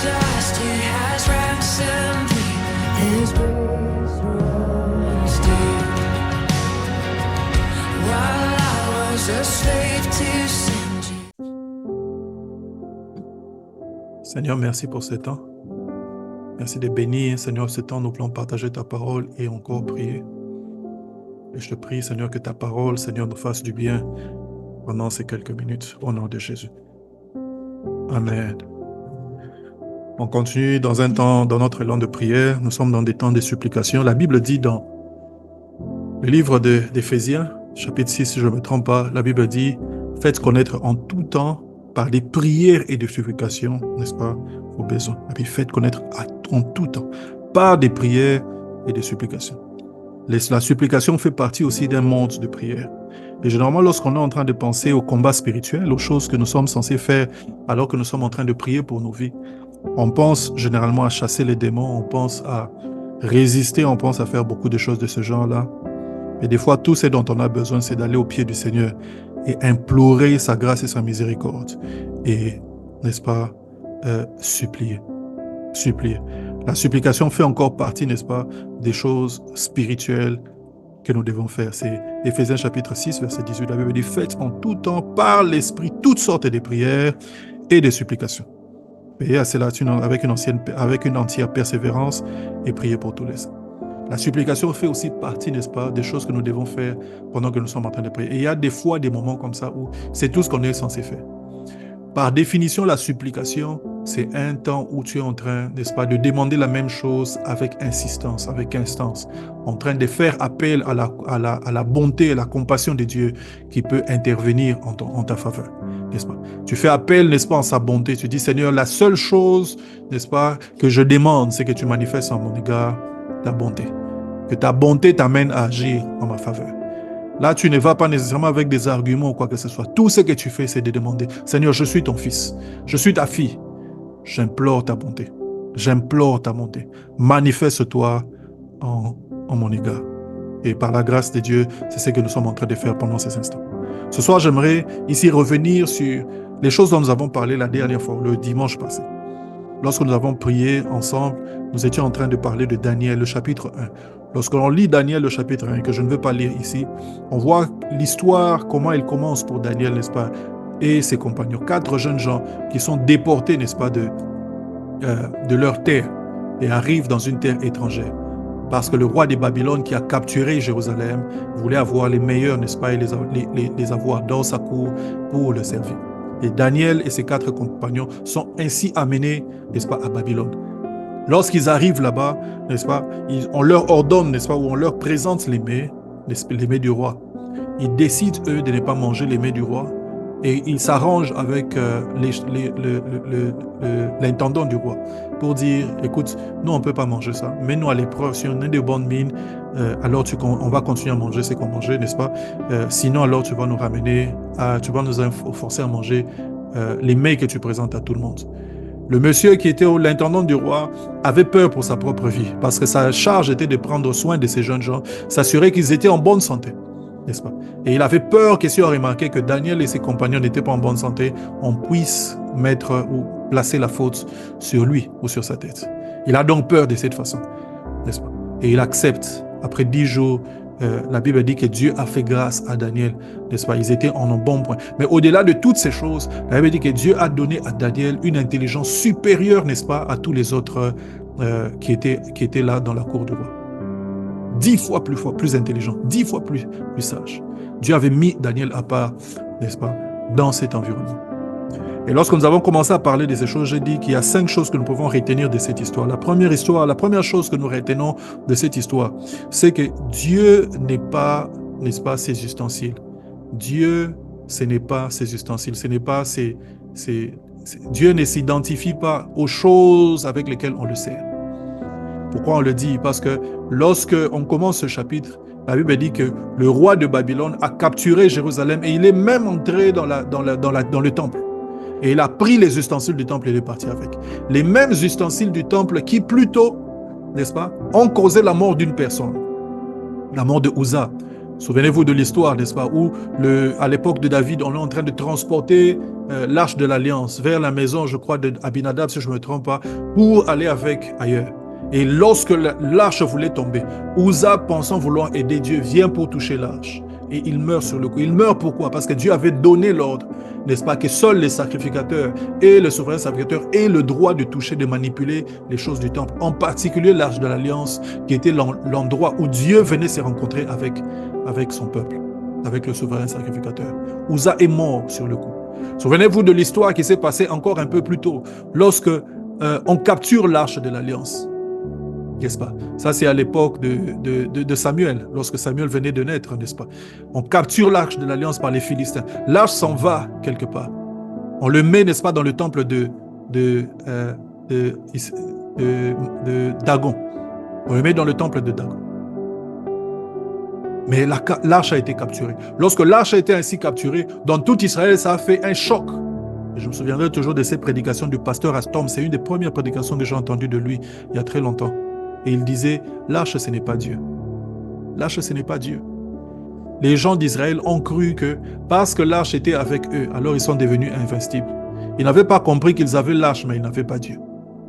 dust, He has ransomed me. His grace runs deep. While I was a slave to sin. Seigneur, merci pour ce temps. Merci de bénir, Seigneur, ce temps. Nous voulons partager ta parole et encore prier. Et je te prie, Seigneur, que ta parole, Seigneur, nous fasse du bien pendant ces quelques minutes, au nom de Jésus. Amen. On continue dans un temps, dans notre élan de prière. Nous sommes dans des temps de supplication. La Bible dit dans le livre d'Éphésiens, chapitre 6, si je ne me trompe pas, la Bible dit « Faites connaître en tout temps par des prières et des supplications, n'est-ce pas, vos besoins. » Et puis faites connaître en tout temps par des prières et des supplications. La supplication fait partie aussi d'un monde de prière. Et généralement, lorsqu'on est en train de penser au combat spirituel, aux choses que nous sommes censés faire alors que nous sommes en train de prier pour nos vies, on pense généralement à chasser les démons, on pense à résister, on pense à faire beaucoup de choses de ce genre-là. Et des fois, tout ce dont on a besoin, c'est d'aller au pied du Seigneur et implorer sa grâce et sa miséricorde. Et, n'est-ce pas, supplier. Supplier. La supplication fait encore partie, n'est-ce pas, des choses spirituelles que nous devons faire. C'est Éphésiens chapitre 6, verset 18. La Bible dit « Faites en tout temps par l'Esprit toutes sortes de prières et de supplications. Veillez à cela avec une entière persévérance et priez pour tous les saints. » La supplication fait aussi partie, n'est-ce pas, des choses que nous devons faire pendant que nous sommes en train de prier. Et il y a des fois des moments comme ça où c'est tout ce qu'on est censé faire. Par définition, la supplication, c'est un temps où tu es en train, n'est-ce pas, de demander la même chose avec insistance, avec instance, en train de faire appel à la bonté et la compassion de Dieu qui peut intervenir en ta faveur, n'est-ce pas? Tu fais appel, n'est-ce pas, en sa bonté. Tu dis, Seigneur, la seule chose, n'est-ce pas, que je demande, c'est que tu manifestes en mon égard ta bonté. Que ta bonté t'amène à agir en ma faveur. Là, tu ne vas pas nécessairement avec des arguments ou quoi que ce soit. Tout ce que tu fais, c'est de demander, Seigneur, je suis ton fils, je suis ta fille. J'implore ta bonté. J'implore ta bonté. Manifeste-toi en mon égard. Et par la grâce de Dieu, c'est ce que nous sommes en train de faire pendant ces instants. Ce soir, j'aimerais ici revenir sur les choses dont nous avons parlé la dernière fois, le dimanche passé. Lorsque nous avons prié ensemble, nous étions en train de parler de Daniel, le chapitre 1. Lorsque l'on lit Daniel, le chapitre 1, que je ne veux pas lire ici, on voit l'histoire, comment elle commence pour Daniel, n'est-ce pas, et ses compagnons. 4 jeunes gens qui sont déportés, n'est-ce pas, de leur terre et arrivent dans une terre étrangère. Parce que le roi de Babylone qui a capturé Jérusalem voulait avoir les meilleurs, n'est-ce pas, et les avoir dans sa cour pour le servir. Et Daniel et ses 4 compagnons sont ainsi amenés, n'est-ce pas, à Babylone. Lorsqu'ils arrivent là-bas, n'est-ce pas, on leur ordonne, n'est-ce pas, ou on leur présente les mets du roi. Ils décident, eux, de ne pas manger les mets du roi et ils s'arrangent avec l'intendant du roi pour dire, écoute, nous, on ne peut pas manger ça. Mets-nous à l'épreuve. Si on est de bonnes mines, alors on va continuer à manger ce qu'on mangeait, n'est-ce pas? Sinon, alors tu vas nous tu vas nous forcer à manger les mets que tu présentes à tout le monde. Le monsieur qui était l'intendant du roi avait peur pour sa propre vie parce que sa charge était de prendre soin de ces jeunes gens, s'assurer qu'ils étaient en bonne santé, n'est-ce pas? Et il avait peur que si on remarquait que Daniel et ses compagnons n'étaient pas en bonne santé, on puisse mettre ou placer la faute sur lui ou sur sa tête. Il a donc peur de cette façon, n'est-ce pas? Et il accepte. Après 10 jours, la Bible dit que Dieu a fait grâce à Daniel, n'est-ce pas? Ils étaient en un bon point. Mais au-delà de toutes ces choses, la Bible dit que Dieu a donné à Daniel une intelligence supérieure, n'est-ce pas, à tous les autres qui étaient là dans la cour du roi. 10 fois plus intelligent, 10 fois plus sage. Dieu avait mis Daniel à part, n'est-ce pas, dans cet environnement. Et lorsque nous avons commencé à parler de ces choses, j'ai dit qu'il y a 5 choses que nous pouvons retenir de cette histoire. La première chose que nous retenons de cette histoire, c'est que Dieu n'est pas, n'est-ce pas, ses ustensiles. Dieu, ce n'est pas ses ustensiles, ce n'est pas Dieu ne s'identifie pas aux choses avec lesquelles on le sert. Pourquoi on le dit? Parce que lorsque on commence ce chapitre, la Bible dit que le roi de Babylone a capturé Jérusalem et il est même entré dans le temple. Et il a pris les ustensiles du temple et il est parti avec. Les mêmes ustensiles du temple qui plus tôt, n'est-ce pas, ont causé la mort d'une personne. La mort de Uza. Souvenez-vous de l'histoire, n'est-ce pas, où à l'époque de David, on est en train de transporter l'arche de l'Alliance vers la maison, je crois, d'Abinadab, si je ne me trompe pas, pour aller avec ailleurs. Et lorsque l'arche voulait tomber, Uza, pensant vouloir aider Dieu, vient pour toucher l'arche. Et il meurt sur le coup. Il meurt pourquoi? Parce que Dieu avait donné l'ordre, n'est-ce pas, que seuls les sacrificateurs et le souverain sacrificateur aient le droit de toucher, de manipuler les choses du temple. En particulier l'arche de l'Alliance, qui était l'endroit où Dieu venait se rencontrer avec son peuple, avec le souverain sacrificateur. Uza est mort sur le coup. Souvenez-vous de l'histoire qui s'est passée encore un peu plus tôt, lorsque on capture l'arche de l'Alliance. N'est-ce pas? Ça, c'est à l'époque de Samuel, lorsque Samuel venait de naître, n'est-ce pas? On capture l'arche de l'Alliance par les Philistins. L'arche s'en va quelque part. On le met, n'est-ce pas, dans le temple de Dagon. On le met dans le temple de Dagon. Mais l'arche a été capturée. Lorsque l'arche a été ainsi capturée, dans tout Israël, ça a fait un choc. Et je me souviendrai toujours de ces prédications du pasteur Astom. C'est une des premières prédications que j'ai entendues de lui il y a très longtemps. Et il disait, l'arche, ce n'est pas Dieu. L'arche, ce n'est pas Dieu. Les gens d'Israël ont cru que parce que l'arche était avec eux, alors ils sont devenus invincibles. Ils n'avaient pas compris qu'ils avaient l'arche, mais ils n'avaient pas Dieu.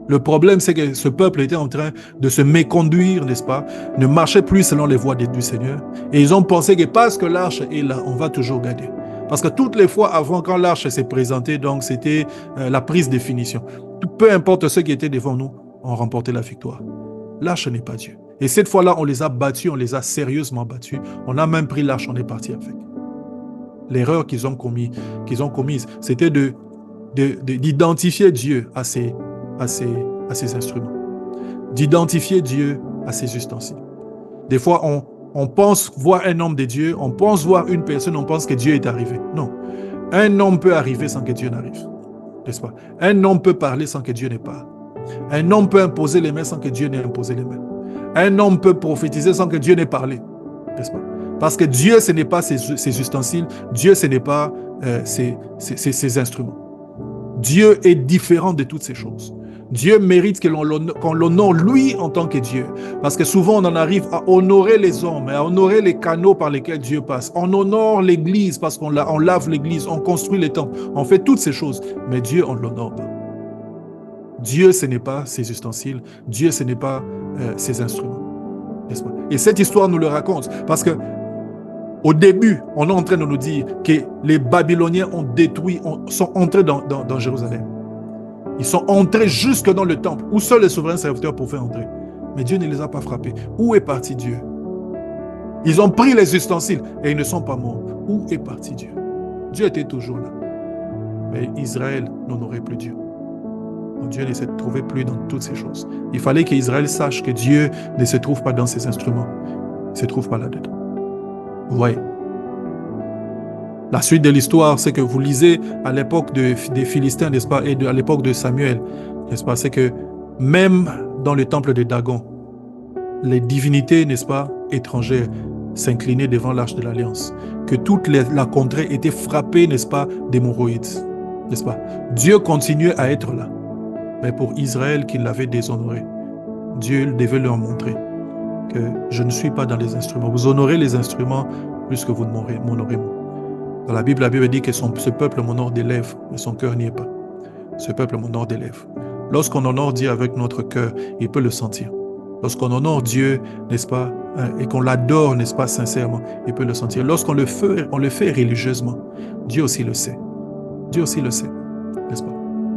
Le problème, c'est que ce peuple était en train de se méconduire, n'est-ce pas? Ne marchait plus selon les voies du Seigneur. Et ils ont pensé que parce que l'arche est là, on va toujours gagner. Parce que toutes les fois avant, quand l'arche s'est présentée, donc c'était la prise de finition. Peu importe ceux qui étaient devant nous, ont remporté la victoire. L'arche n'est pas Dieu. Et cette fois-là, on les a battus, on les a sérieusement battus. On a même pris l'arche, on est parti avec. L'erreur qu'ils ont commise, c'était d'identifier Dieu à ses instruments, d'identifier Dieu à ses ustensiles. Des fois, on pense voir un homme de Dieu, on pense voir une personne, on pense que Dieu est arrivé. Non. Un homme peut arriver sans que Dieu n'arrive. N'est-ce pas? Un homme peut parler sans que Dieu ne parle. Un homme peut imposer les mains sans que Dieu n'ait imposé les mains. Un homme peut prophétiser sans que Dieu n'ait parlé. N'est-ce pas? Parce que Dieu, ce n'est pas ses ustensiles. Dieu, ce n'est pas ses instruments. Dieu est différent de toutes ces choses. Dieu mérite qu'on l'honore lui en tant que Dieu. Parce que souvent on en arrive à honorer les hommes, à honorer les canaux par lesquels Dieu passe. On honore l'église parce qu'on lave l'église, on construit les temples, on fait toutes ces choses. Mais Dieu, on ne l'honore pas. Dieu, ce n'est pas ses ustensiles. Dieu, ce n'est pas ses instruments. N'est-ce pas? Et cette histoire nous le raconte. Parce que au début, on est en train de nous dire que les Babyloniens ont détruit, sont entrés dans Jérusalem. Ils sont entrés jusque dans le temple, où seuls les souverains serviteurs pouvaient entrer. Mais Dieu ne les a pas frappés. Où est parti Dieu? Ils ont pris les ustensiles et ils ne sont pas morts. Où est parti Dieu? Dieu était toujours là. Mais Israël n'honorait plus Dieu. Donc Dieu ne se trouvait plus dans toutes ces choses. Il fallait qu'Israël sache que Dieu ne se trouve pas dans ses instruments. Il ne se trouve pas là-dedans. Vous voyez? La suite de l'histoire, c'est que vous lisez à l'époque des Philistins, n'est-ce pas, et à l'époque de Samuel, n'est-ce pas, c'est que même dans le temple de Dagon, les divinités, n'est-ce pas, étrangères s'inclinaient devant l'arche de l'Alliance, que toute la contrée était frappée, n'est-ce pas, d'hémorroïdes, n'est-ce pas. Dieu continuait à être là, mais pour Israël qui l'avait déshonoré, Dieu devait leur montrer que je ne suis pas dans les instruments. Vous honorez les instruments plus que vous ne m'honorez moi. Dans la Bible dit que ce peuple m'honore des lèvres, mais son cœur n'y est pas. Ce peuple m'honore des lèvres. Lorsqu'on honore Dieu avec notre cœur, il peut le sentir. Lorsqu'on honore Dieu, n'est-ce pas, et qu'on l'adore, n'est-ce pas, sincèrement, il peut le sentir. Lorsqu'on le fait religieusement, Dieu aussi le sait. Dieu aussi le sait, n'est-ce pas?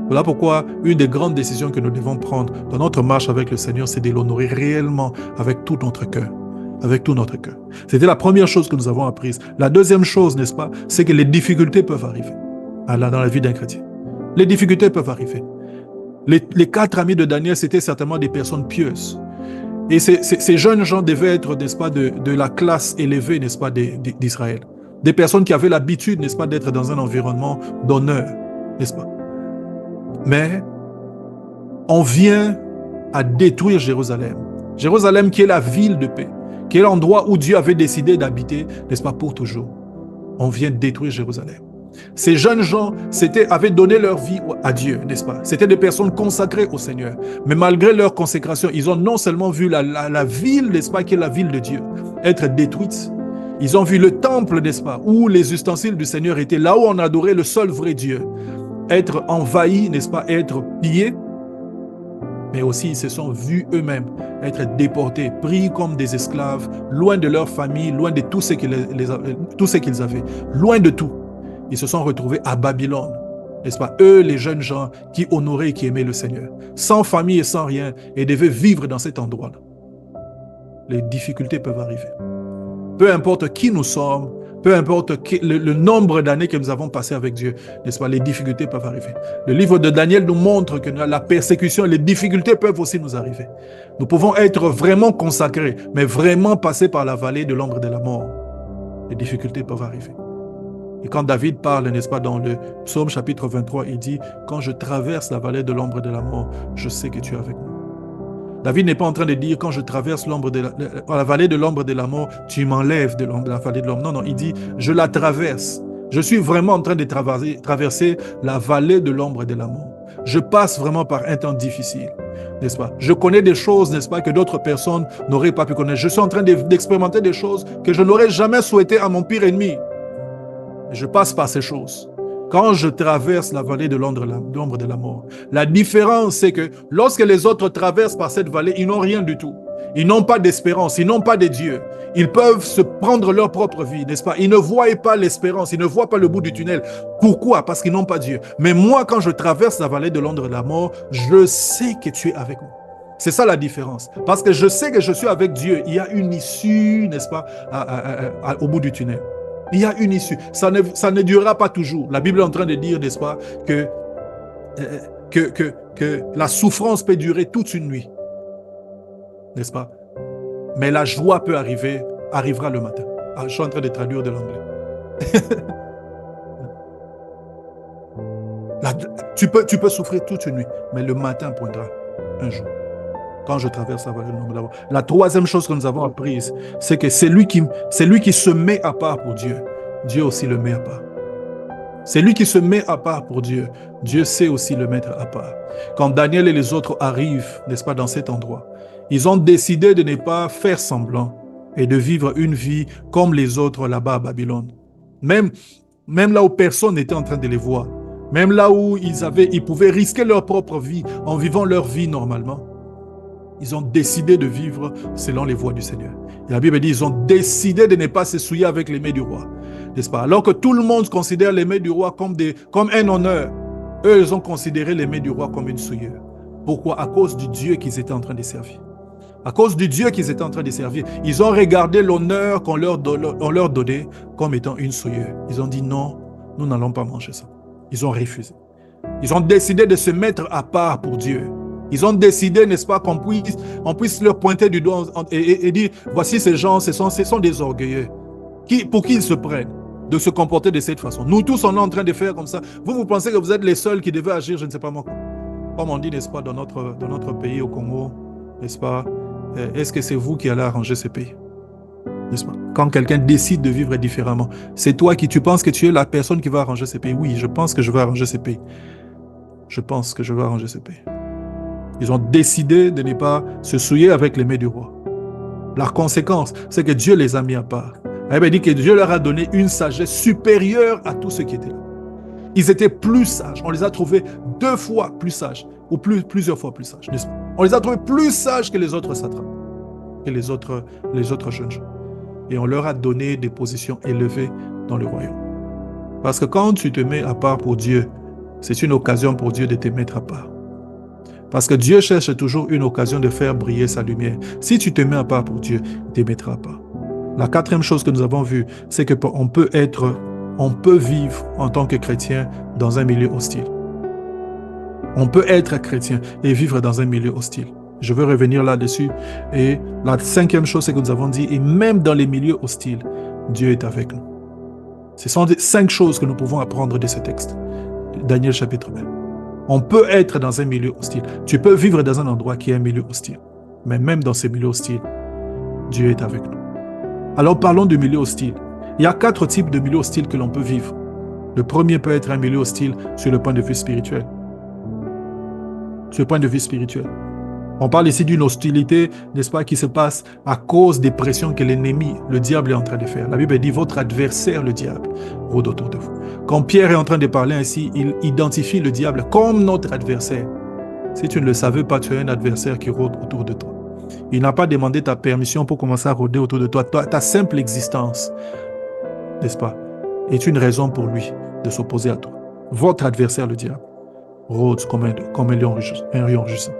Voilà pourquoi une des grandes décisions que nous devons prendre dans notre marche avec le Seigneur, c'est de l'honorer réellement avec tout notre cœur. Avec tout notre cœur. C'était la première chose que nous avons apprise. La deuxième chose, n'est-ce pas, c'est que les difficultés peuvent arriver dans la vie d'un chrétien. Les difficultés peuvent arriver. Les 4 amis de Daniel, c'était certainement des personnes pieuses. Et ces jeunes gens devaient être, n'est-ce pas, de la classe élevée, n'est-ce pas, d'Israël. Des personnes qui avaient l'habitude, n'est-ce pas, d'être dans un environnement d'honneur, n'est-ce pas. Mais on vient à détruire Jérusalem. Jérusalem qui est la ville de paix, qui est l'endroit où Dieu avait décidé d'habiter, n'est-ce pas, pour toujours. On vient détruire Jérusalem. Ces jeunes gens avaient donné leur vie à Dieu, n'est-ce pas? C'était des personnes consacrées au Seigneur. Mais malgré leur consécration, ils ont non seulement vu la ville, n'est-ce pas, qui est la ville de Dieu, être détruite, Ils ont vu le temple, n'est-ce pas, où les ustensiles du Seigneur étaient, là où on adorait le seul vrai Dieu, être envahis, n'est-ce pas, être pillés. Mais aussi, ils se sont vus eux-mêmes être déportés, pris comme des esclaves, loin de leur famille, loin de tout ce qu'ils avaient, loin de tout. Ils se sont retrouvés à Babylone, n'est-ce pas? Eux, les jeunes gens qui honoraient et qui aimaient le Seigneur, sans famille et sans rien, et devaient vivre dans cet endroit-là. Les difficultés peuvent arriver. Peu importe qui nous sommes, peu importe le nombre d'années que nous avons passé avec Dieu, n'est-ce pas, les difficultés peuvent arriver. Le livre de Daniel nous montre que la persécution et les difficultés peuvent aussi nous arriver. Nous pouvons être vraiment consacrés, mais vraiment passer par la vallée de l'ombre de la mort. Les difficultés peuvent arriver. Et quand David parle, n'est-ce pas, dans le psaume chapitre 23, il dit « Quand je traverse la vallée de l'ombre de la mort, je sais que tu es avec moi. » David n'est pas en train de dire, quand je traverse la vallée de l'ombre de la mort, tu m'enlèves de la vallée de l'ombre. Non, non, il dit, je la traverse. Je suis vraiment en train de traverser la vallée de l'ombre de la mort. Je passe vraiment par un temps difficile, n'est-ce pas? Je connais des choses, n'est-ce pas, que d'autres personnes n'auraient pas pu connaître. Je suis en train d'expérimenter des choses que je n'aurais jamais souhaité à mon pire ennemi. Je passe par ces choses. Quand je traverse la vallée de l'ombre de la mort, la différence, c'est que lorsque les autres traversent par cette vallée, ils n'ont rien du tout. Ils n'ont pas d'espérance, ils n'ont pas de Dieu. Ils peuvent se prendre leur propre vie, n'est-ce pas? Ils ne voient pas l'espérance, ils ne voient pas le bout du tunnel. Pourquoi? Parce qu'ils n'ont pas Dieu. Mais moi, quand je traverse la vallée de l'ombre de la mort, je sais que tu es avec moi. C'est ça la différence. Parce que je sais que je suis avec Dieu. Il y a une issue, n'est-ce pas, au bout du tunnel. Il y a une issue. Ça ne durera pas toujours. La Bible est en train de dire, n'est-ce pas, que la souffrance peut durer toute une nuit. N'est-ce pas? Mais la joie peut arrivera le matin. Ah, je suis en train de traduire de l'anglais. Tu peux souffrir toute une nuit, mais le matin poindra un jour. Quand je traverse la vallée de l'ombre de la mort. La troisième chose que nous avons apprise, c'est que c'est lui qui se met à part pour Dieu. Dieu aussi le met à part. C'est lui qui se met à part pour Dieu. Dieu sait aussi le mettre à part. Quand Daniel et les autres arrivent, n'est-ce pas, dans cet endroit, ils ont décidé de ne pas faire semblant et de vivre une vie comme les autres là-bas à Babylone. Même là où personne n'était en train de les voir. Même là où ils pouvaient risquer leur propre vie en vivant leur vie normalement. Ils ont décidé de vivre selon les voies du Seigneur. Et la Bible dit, ils ont décidé de ne pas se souiller avec les mets du roi. N'est-ce pas? Alors que tout le monde considère les mets du roi comme un honneur. Eux, ils ont considéré les mets du roi comme une souillure. Pourquoi? À cause du Dieu qu'ils étaient en train de servir. À cause du Dieu qu'ils étaient en train de servir. Ils ont regardé l'honneur qu'on leur donnait comme étant une souillure. Ils ont dit non, nous n'allons pas manger ça. Ils ont refusé. Ils ont décidé de se mettre à part pour Dieu. Ils ont décidé, n'est-ce pas, qu'on puisse leur pointer du doigt et dire, voici ces gens, ce sont des orgueilleux. Pour qui ils se prennent de se comporter de cette façon? Nous tous, on est en train de faire comme ça. Vous pensez que vous êtes les seuls qui devaient agir, je ne sais pas moi. Comme on dit, n'est-ce pas, dans notre pays, au Congo, n'est-ce pas, est-ce que c'est vous qui allez arranger ce pays? N'est-ce pas? Quand quelqu'un décide de vivre différemment, c'est toi tu penses que tu es la personne qui va arranger ce pays. Oui, je pense que je vais arranger ce pays. Je pense que je vais arranger ce pays. Ils ont décidé de ne pas se souiller avec les mets du roi. La conséquence, c'est que Dieu les a mis à part. La Bible dit que Dieu leur a donné une sagesse supérieure à tous ceux qui étaient là. Ils étaient plus sages. On les a trouvés 2 fois plus sages, ou plusieurs fois plus sages. On les a trouvés plus sages que les autres satrapes, que les autres jeunes gens. Et on leur a donné des positions élevées dans le royaume. Parce que quand tu te mets à part pour Dieu, c'est une occasion pour Dieu de te mettre à part. Parce que Dieu cherche toujours une occasion de faire briller sa lumière. Si tu te mets à part pour Dieu, il te mettra à part. La 4e chose que nous avons vue, c'est qu'on peut vivre en tant que chrétien dans un milieu hostile. On peut être chrétien et vivre dans un milieu hostile. Je veux revenir là-dessus. Et la 5e chose, c'est que nous avons dit, et même dans les milieux hostiles, Dieu est avec nous. Ce sont 5 choses que nous pouvons apprendre de ce texte. Daniel chapitre 20. On peut être dans un milieu hostile. Tu peux vivre dans un endroit qui est un milieu hostile. Mais même dans ces milieux hostiles, Dieu est avec nous. Alors parlons du milieu hostile. Il y a 4 types de milieux hostiles que l'on peut vivre. Le premier peut être un milieu hostile sur le point de vue spirituel. Sur le point de vue spirituel. On parle ici d'une hostilité, n'est-ce pas, qui se passe à cause des pressions que l'ennemi, le diable, est en train de faire. La Bible dit, votre adversaire, le diable, rôde autour de vous. Quand Pierre est en train de parler ainsi, il identifie le diable comme notre adversaire. Si tu ne le savais pas, tu as un adversaire qui rôde autour de toi. Il n'a pas demandé ta permission pour commencer à rôder autour de toi. Ta simple existence, n'est-ce pas, est une raison pour lui de s'opposer à toi. Votre adversaire, le diable, rôde comme un lion rugissant,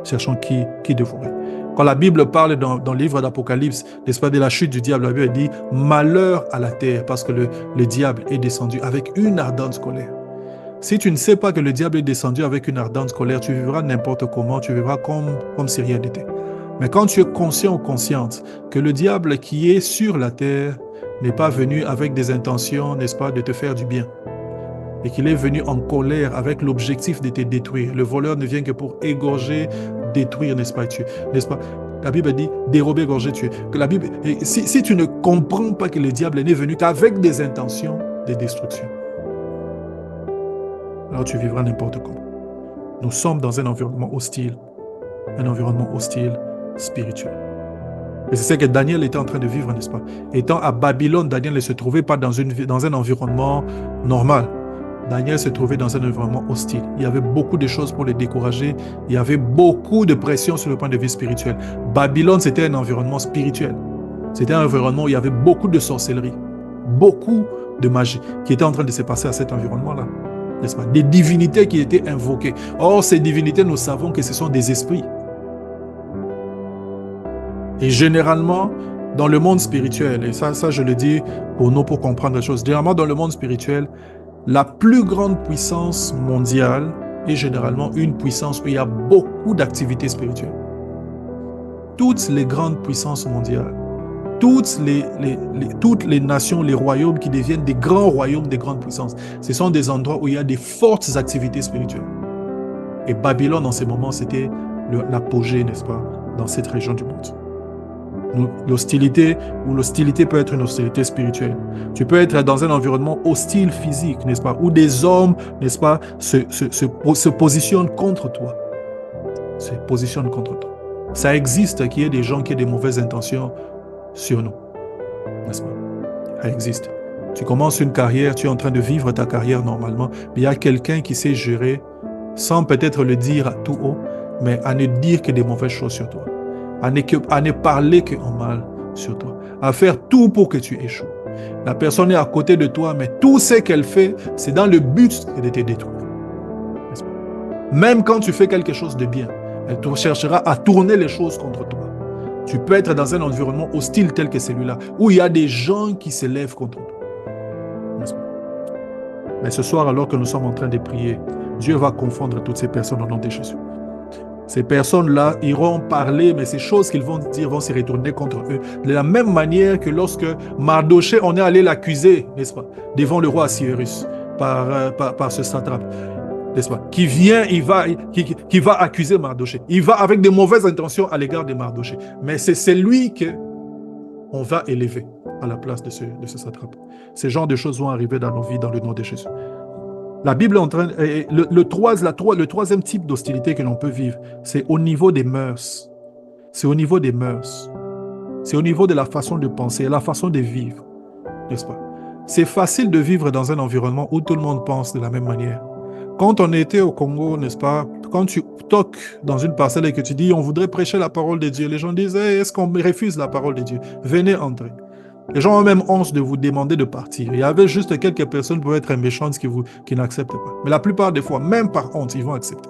cherchant qui dévorer. Quand la Bible parle dans le livre d'Apocalypse, n'est-ce pas, de la chute du diable, la Bible dit « Malheur à la terre » parce que le diable est descendu avec une ardente colère. Si tu ne sais pas que le diable est descendu avec une ardente colère, tu vivras n'importe comment, tu vivras comme si rien n'était. Mais quand tu es conscient ou consciente que le diable qui est sur la terre n'est pas venu avec des intentions, n'est-ce pas, de te faire du bien, et qu'il est venu en colère avec l'objectif de te détruire. Le voleur ne vient que pour égorger, détruire, n'est-ce pas, tuer. N'est-ce pas? La Bible dit dérober, égorger, tuer. Que la Bible, si tu ne comprends pas que le diable n'est venu qu'avec des intentions de destruction, alors tu vivras n'importe comment. Nous sommes dans un environnement hostile spirituel. Et c'est ce que Daniel était en train de vivre, n'est-ce pas? Étant à Babylone, Daniel ne se trouvait pas dans un environnement normal. Daniel se trouvait dans un environnement hostile. Il y avait beaucoup de choses pour le décourager. Il y avait beaucoup de pression sur le point de vue spirituel. Babylone, c'était un environnement spirituel. C'était un environnement où il y avait beaucoup de sorcellerie, beaucoup de magie qui était en train de se passer à cet environnement-là. N'est-ce pas? Des divinités qui étaient invoquées. Or, ces divinités, nous savons que ce sont des esprits. Et généralement, dans le monde spirituel, et ça je le dis pour nous, pour comprendre les choses, généralement dans le monde spirituel, la plus grande puissance mondiale est généralement une puissance où il y a beaucoup d'activités spirituelles. Toutes les grandes puissances mondiales, toutes les nations, les royaumes qui deviennent des grands royaumes, des grandes puissances, ce sont des endroits où il y a des fortes activités spirituelles. Et Babylone, en ce moment, c'était l'apogée, n'est-ce pas, dans cette région du monde. L'hostilité peut être une hostilité spirituelle. Tu peux être dans un environnement hostile physique, n'est-ce pas, où des hommes, n'est-ce pas, se positionnent contre toi. Se positionnent contre toi. Ça existe qu'il y ait des gens qui aient des mauvaises intentions sur nous, n'est-ce pas? Ça existe. Tu commences une carrière, tu es en train de vivre ta carrière normalement, mais il y a quelqu'un qui sait gérer, sans peut-être le dire à tout haut, mais à ne dire que des mauvaises choses sur toi. À ne parler qu'en mal sur toi, à faire tout pour que tu échoues. La personne est à côté de toi, mais tout ce qu'elle fait, c'est dans le but de te détruire. Même quand tu fais quelque chose de bien, elle te cherchera à tourner les choses contre toi. Tu peux être dans un environnement hostile tel que celui-là, où il y a des gens qui s'élèvent contre toi. Mais ce soir, alors que nous sommes en train de prier, Dieu va confondre toutes ces personnes au nom de Jésus. Ces personnes-là iront parler, mais ces choses qu'ils vont dire vont se retourner contre eux. De la même manière que lorsque Mardoché, on est allé l'accuser, n'est-ce pas, devant le roi Assuérus, par ce satrape, n'est-ce pas, qui vient, qui va accuser Mardoché. Il va avec de mauvaises intentions à l'égard de Mardoché. Mais c'est lui qu'on va élever à la place de ce satrape. Ces genres de choses vont arriver dans nos vies dans le nom de Jésus. La Bible est en train... Le troisième type d'hostilité que l'on peut vivre, c'est au niveau des mœurs. C'est au niveau des mœurs. C'est au niveau de la façon de penser, la façon de vivre, n'est-ce pas? C'est facile de vivre dans un environnement où tout le monde pense de la même manière. Quand on était au Congo, n'est-ce pas, quand tu toques dans une parcelle et que tu dis « on voudrait prêcher la parole de Dieu », les gens disent hey, « est-ce qu'on refuse la parole de Dieu? Venez entrer ». Les gens ont même honte de vous demander de partir. Il y avait juste quelques personnes qui pouvaient être méchantes qui n'acceptent pas. Mais la plupart des fois, même par honte, ils vont accepter.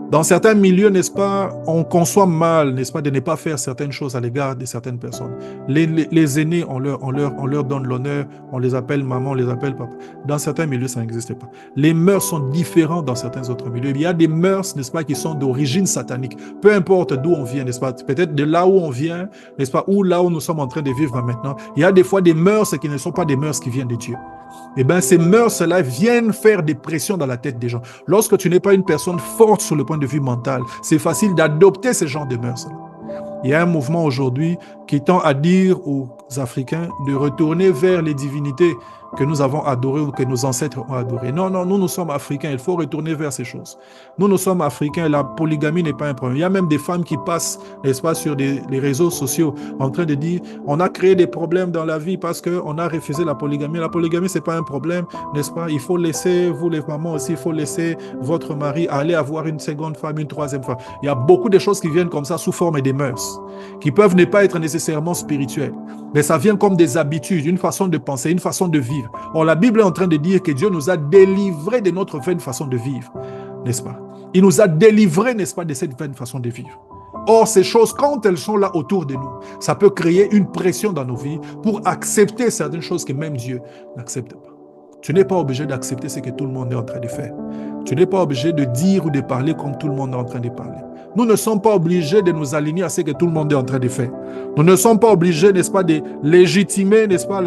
Dans certains milieux, n'est-ce pas, on conçoit mal, n'est-ce pas, de ne pas faire certaines choses à l'égard de certaines personnes. Les aînés, on leur donne l'honneur, on les appelle maman, on les appelle papa. Dans certains milieux, ça n'existe pas. Les mœurs sont différentes dans certains autres milieux. Il y a des mœurs, n'est-ce pas, qui sont d'origine satanique. Peu importe d'où on vient, n'est-ce pas, peut-être de là où on vient, n'est-ce pas, ou là où nous sommes en train de vivre maintenant. Il y a des fois des mœurs qui ne sont pas des mœurs qui viennent de Dieu. Eh bien, ces mœurs-là viennent faire des pressions dans la tête des gens. Lorsque tu n'es pas une personne forte sur le point de vue mental, c'est facile d'adopter ce genre de mœurs-là. Il y a un mouvement aujourd'hui qui tend à dire aux Africains de retourner vers les divinités, que nous avons adorées ou que nos ancêtres ont adorées. Non, non, nous sommes africains, il faut retourner vers ces choses. Nous sommes africains, la polygamie n'est pas un problème. Il y a même des femmes qui passent, n'est-ce pas, sur les réseaux sociaux en train de dire, on a créé des problèmes dans la vie parce qu'on a refusé la polygamie. La polygamie, c'est pas un problème, n'est-ce pas? Il faut laisser, vous les mamans aussi, il faut laisser votre mari aller avoir une seconde femme, une troisième femme. Il y a beaucoup de choses qui viennent comme ça sous forme des mœurs, qui peuvent ne pas être nécessairement spirituelles, mais ça vient comme des habitudes, une façon de penser, une façon de vivre. Or, la Bible est en train de dire que Dieu nous a délivrés de notre vaine façon de vivre, n'est-ce pas? Il nous a délivrés, n'est-ce pas, de cette vaine façon de vivre. Or, ces choses, quand elles sont là autour de nous, ça peut créer une pression dans nos vies pour accepter certaines choses que même Dieu n'accepte pas. Tu n'es pas obligé d'accepter ce que tout le monde est en train de faire. Tu n'es pas obligé de dire ou de parler comme tout le monde est en train de parler. Nous ne sommes pas obligés de nous aligner à ce que tout le monde est en train de faire. Nous ne sommes pas obligés, n'est-ce pas, de légitimer, n'est-ce pas,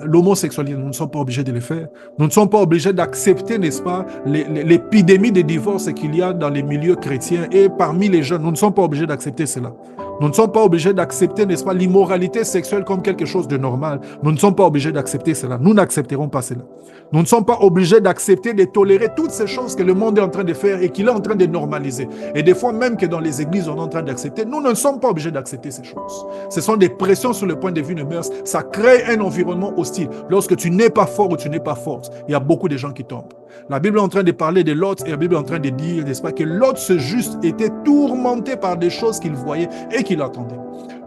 l'homosexualité. Nous ne sommes pas obligés de le faire. Nous ne sommes pas obligés d'accepter, n'est-ce pas, l'épidémie de divorce qu'il y a dans les milieux chrétiens et parmi les jeunes. Nous ne sommes pas obligés d'accepter cela. Nous ne sommes pas obligés d'accepter, n'est-ce pas, l'immoralité sexuelle comme quelque chose de normal. Nous ne sommes pas obligés d'accepter cela. Nous n'accepterons pas cela. Nous ne sommes pas obligés d'accepter, de tolérer toutes ces choses que le monde est en train de faire et qu'il est en train de normaliser. Et des fois, même que dans les églises, on est en train d'accepter, nous ne sommes pas obligés d'accepter ces choses. Ce sont des pressions sur le point de vue de mœurs. Ça crée un environnement hostile. Lorsque tu n'es pas fort ou tu n'es pas forte, il y a beaucoup de gens qui tombent. La Bible est en train de parler de Lot et la Bible est en train de dire, n'est-ce pas, que Lot, ce juste, était tourmenté par des choses qu'il voyait et qu'il attendait.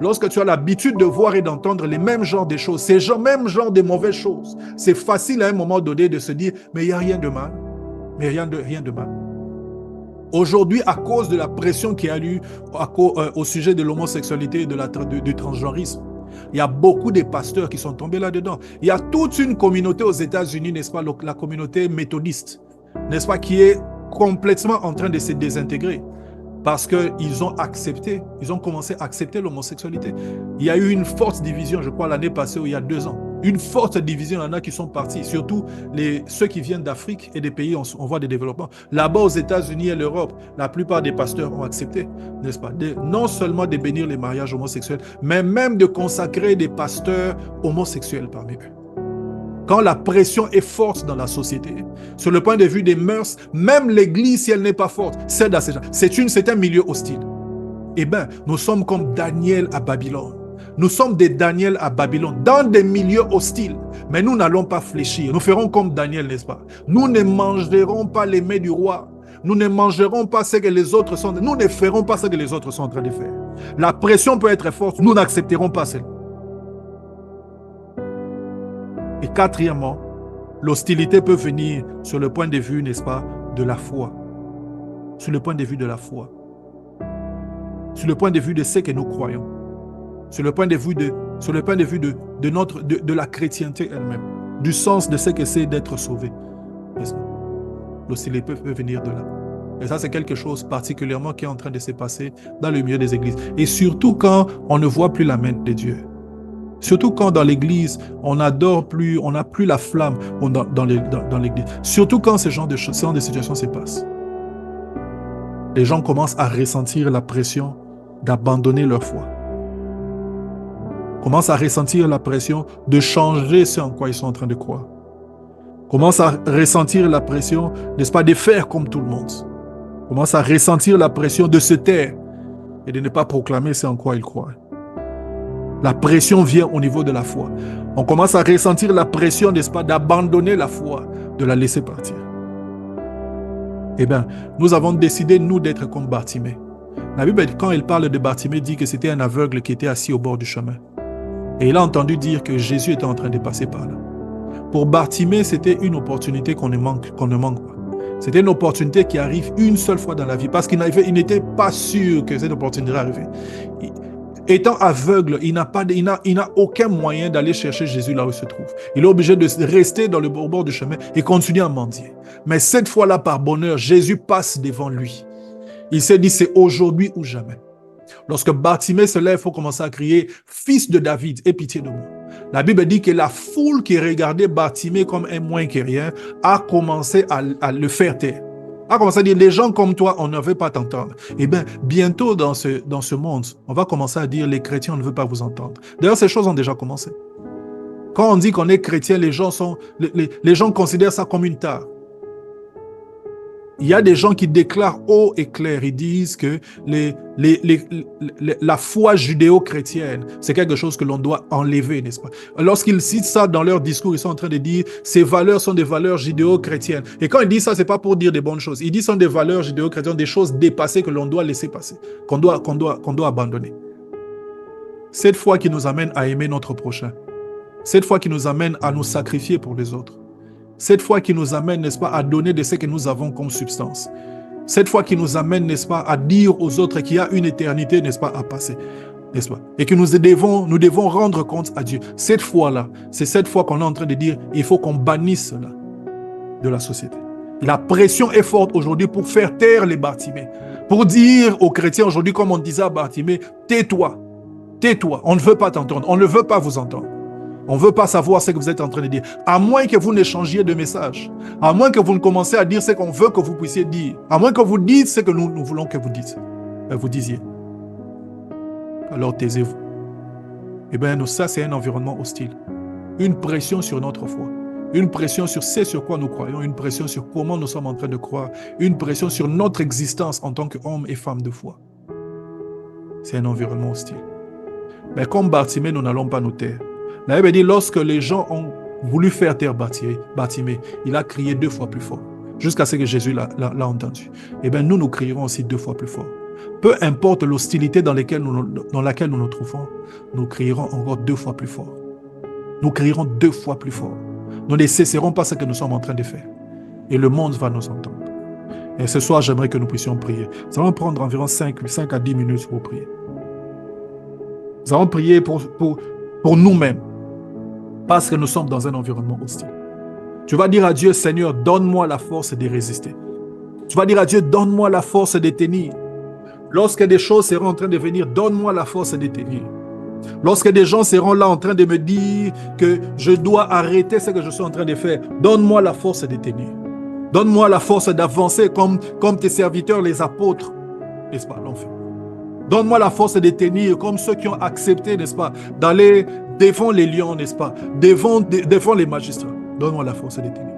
Lorsque tu as l'habitude de voir et d'entendre les mêmes genres de choses, ces mêmes genres de mauvaises choses, c'est facile à un moment donné de se dire, mais il n'y a rien de mal. Mais rien de mal. Aujourd'hui, à cause de la pression qu'il y a eu au sujet de l'homosexualité et du transgenrisme, il y a beaucoup de pasteurs qui sont tombés là-dedans. Il y a toute une communauté aux États-Unis, n'est-ce pas, la communauté méthodiste, n'est-ce pas, qui est complètement en train de se désintégrer parce qu'ils ont accepté, ils ont commencé à accepter l'homosexualité. Il y a eu une forte division, je crois, l'année passée ou il y a 2 ans. Une forte division, il y en a qui sont partis, surtout ceux qui viennent d'Afrique et des pays en voie de développement. Là-bas, aux États-Unis et l'Europe, la plupart des pasteurs ont accepté, n'est-ce pas, non seulement de bénir les mariages homosexuels, mais même de consacrer des pasteurs homosexuels parmi eux. Quand la pression est forte dans la société, sur le point de vue des mœurs, même l'Église, si elle n'est pas forte, cède à ces gens. C'est un milieu hostile. Eh bien, nous sommes comme Daniel à Babylone. Nous sommes des Daniel à Babylone, dans des milieux hostiles. Mais nous n'allons pas fléchir. Nous ferons comme Daniel, n'est-ce pas? Nous ne mangerons pas les mets du roi. Nous ne mangerons pas ce que les autres sont. Nous ne ferons pas ce que les autres sont en train de faire. La pression peut être forte. Nous n'accepterons pas cela. Et quatrièmement, l'hostilité peut venir sur le point de vue, n'est-ce pas, de la foi. Sur le point de vue de la foi. Sur le point de vue de ce que nous croyons. Sur le point de vue de la chrétienté elle-même. Du sens de ce que c'est d'être sauvé. L'hostilité peut venir de là. Et ça, c'est quelque chose particulièrement qui est en train de se passer dans le milieu des églises. Et surtout quand on ne voit plus la main de Dieu. Surtout quand dans l'église, on n'a plus la flamme dans l'église. Surtout quand ce genre de situations se passent. Les gens commencent à ressentir la pression d'abandonner leur foi. Commencent à ressentir la pression de changer ce en quoi ils sont en train de croire. Commencent à ressentir la pression, n'est-ce pas, de faire comme tout le monde. Commencent à ressentir la pression de se taire et de ne pas proclamer ce en quoi ils croient. La pression vient au niveau de la foi. On commence à ressentir la pression, n'est-ce pas, d'abandonner la foi, de la laisser partir. Eh bien, nous avons décidé, nous, d'être comme Bartimée. La Bible, quand elle parle de Bartimée, dit que c'était un aveugle qui était assis au bord du chemin. Et il a entendu dire que Jésus était en train de passer par là. Pour Bartimée, c'était une opportunité qu'on ne manque pas. C'était une opportunité qui arrive une seule fois dans la vie, parce qu'il n'était pas sûr que cette opportunité arrivait. Étant aveugle, il n'a aucun moyen d'aller chercher Jésus là où il se trouve. Il est obligé de rester au bord du chemin et continuer à mendier. Mais cette fois-là, par bonheur, Jésus passe devant lui. Il s'est dit, c'est aujourd'hui ou jamais. Lorsque Bartimée se lève, il faut commencer à crier « Fils de David, aie pitié de moi ». La Bible dit que la foule qui regardait Bartimée comme un moins que rien a commencé à le faire taire. A commencé à dire, les gens comme toi, on ne veut pas t'entendre. Eh bien, bientôt dans ce monde, on va commencer à dire, les chrétiens, on ne veut pas vous entendre. D'ailleurs, ces choses ont déjà commencé. Quand on dit qu'on est chrétien, les gens considèrent ça comme une tare. Il y a des gens qui déclarent haut et clair, ils disent que la foi judéo-chrétienne, c'est quelque chose que l'on doit enlever, n'est-ce pas? Lorsqu'ils citent ça dans leur discours, ils sont en train de dire ces valeurs sont des valeurs judéo-chrétiennes. Et quand ils disent ça, c'est pas pour dire des bonnes choses. Ils disent que ce sont des valeurs judéo-chrétiennes, des choses dépassées que l'on doit laisser passer, qu'on doit abandonner. Cette foi qui nous amène à aimer notre prochain. Cette foi qui nous amène à nous sacrifier pour les autres. Cette foi qui nous amène, n'est-ce pas, à donner de ce que nous avons comme substance. Cette foi qui nous amène, n'est-ce pas, à dire aux autres qu'il y a une éternité, n'est-ce pas, à passer. N'est-ce pas? Et que nous devons rendre compte à Dieu. Cette foi-là, c'est cette foi qu'on est en train de dire, il faut qu'on bannisse cela de la société. La pression est forte aujourd'hui pour faire taire les Bartimée. Pour dire aux chrétiens aujourd'hui, comme on disait à Bartimée, tais-toi, tais-toi, on ne veut pas t'entendre, on ne veut pas vous entendre. On ne veut pas savoir ce que vous êtes en train de dire. À moins que vous n'échangiez de messages. À moins que vous ne commenciez à dire ce qu'on veut que vous puissiez dire. À moins que vous dites ce que nous voulons que vous disiez. Alors taisez-vous. Eh bien, ça, c'est un environnement hostile. Une pression sur notre foi. Une pression sur ce sur quoi nous croyons. Une pression sur comment nous sommes en train de croire. Une pression sur notre existence en tant qu'hommes et femmes de foi. C'est un environnement hostile. Mais comme Bartimée, nous n'allons pas nous taire. La Bible dit, lorsque les gens ont voulu faire taire Bartimée, il a crié 2 fois plus fort, jusqu'à ce que Jésus l'a entendu. Eh bien, nous crierons aussi 2 fois plus fort. Peu importe l'hostilité dans laquelle nous nous trouvons, nous crierons encore 2 fois plus fort. Nous crierons 2 fois plus fort. Nous ne cesserons pas ce que nous sommes en train de faire. Et le monde va nous entendre. Et ce soir, j'aimerais que nous puissions prier. Nous allons prendre environ 5 à 10 minutes pour prier. Nous allons prier pour nous-mêmes. Parce que nous sommes dans un environnement hostile. Tu vas dire à Dieu, Seigneur, donne-moi la force de résister. Tu vas dire à Dieu, donne-moi la force de tenir. Lorsque des choses seront en train de venir, donne-moi la force de tenir. Lorsque des gens seront là en train de me dire que je dois arrêter ce que je suis en train de faire, donne-moi la force de tenir. Donne-moi la force d'avancer comme tes serviteurs, les apôtres, n'est-ce pas, l'ont fait. Donne-moi la force de tenir comme ceux qui ont accepté, n'est-ce pas, d'aller devant les lions, n'est-ce pas, devant les magistrats. Donne-moi la force de tenir.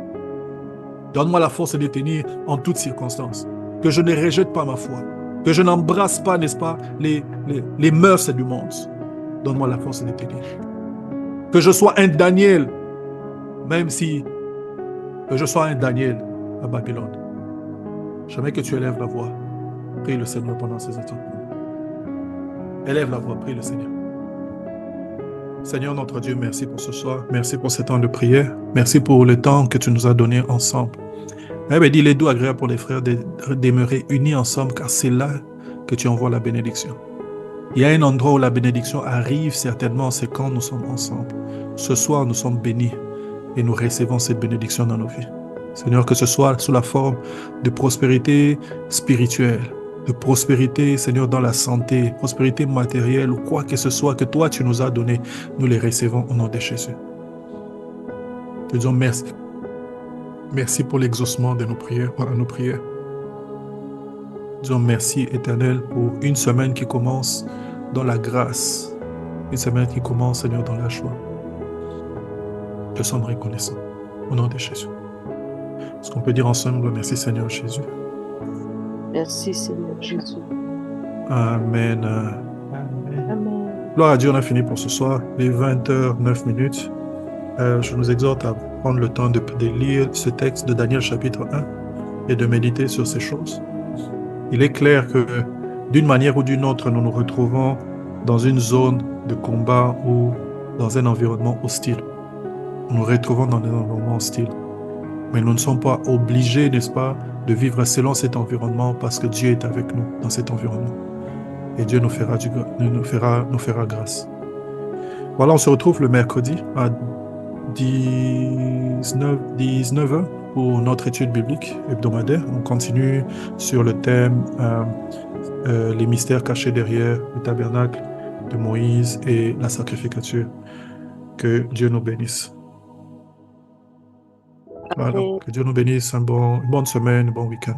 Donne-moi la force de tenir en toutes circonstances. Que je ne rejette pas ma foi. Que je n'embrasse pas, n'est-ce pas, les mœurs du monde. Donne-moi la force de tenir. Que je sois un Daniel, même si que je sois un Daniel à Babylone. Jamais que tu élèves la voix. Prie le Seigneur pendant ces instants. Élève la voix, prie le Seigneur. Seigneur notre Dieu, merci pour ce soir. Merci pour ce temps de prière. Merci pour le temps que tu nous as donné ensemble. Il est doux, agréable pour les frères de demeurer unis ensemble, car c'est là que tu envoies la bénédiction. Il y a un endroit où la bénédiction arrive certainement, c'est quand nous sommes ensemble. Ce soir, nous sommes bénis et nous recevons cette bénédiction dans nos vies. Seigneur, que ce soit sous la forme de prospérité spirituelle, de prospérité, Seigneur, dans la santé, prospérité matérielle ou quoi que ce soit que toi, tu nous as donné, nous les recevons au nom de Jésus. Te disons merci. Merci pour l'exaucement de nos prières, voilà nos prières. Disons merci, Éternel, pour une semaine qui commence dans la grâce, une semaine qui commence, Seigneur, dans la joie. Te sommes reconnaissants au nom de Jésus. Est-ce qu'on peut dire ensemble merci, Seigneur Jésus? Merci Seigneur Jésus. Amen. Amen. Gloire à Dieu, on a fini pour ce soir, les 20h09. Je nous exhorte à prendre le temps de lire ce texte de Daniel chapitre 1 et de méditer sur ces choses. Il est clair que d'une manière ou d'une autre, nous nous retrouvons dans une zone de combat ou dans un environnement hostile. Nous nous retrouvons dans un environnement hostile. Mais nous ne sommes pas obligés, n'est-ce pas, de vivre selon cet environnement parce que Dieu est avec nous dans cet environnement. Et Dieu nous fera grâce. Voilà, on se retrouve le mercredi à 19h pour notre étude biblique hebdomadaire. On continue sur le thème les mystères cachés derrière le tabernacle de Moïse et la sacrificature. Que Dieu nous bénisse. Voilà, que Dieu nous bénisse, une bonne semaine, un bon week-end.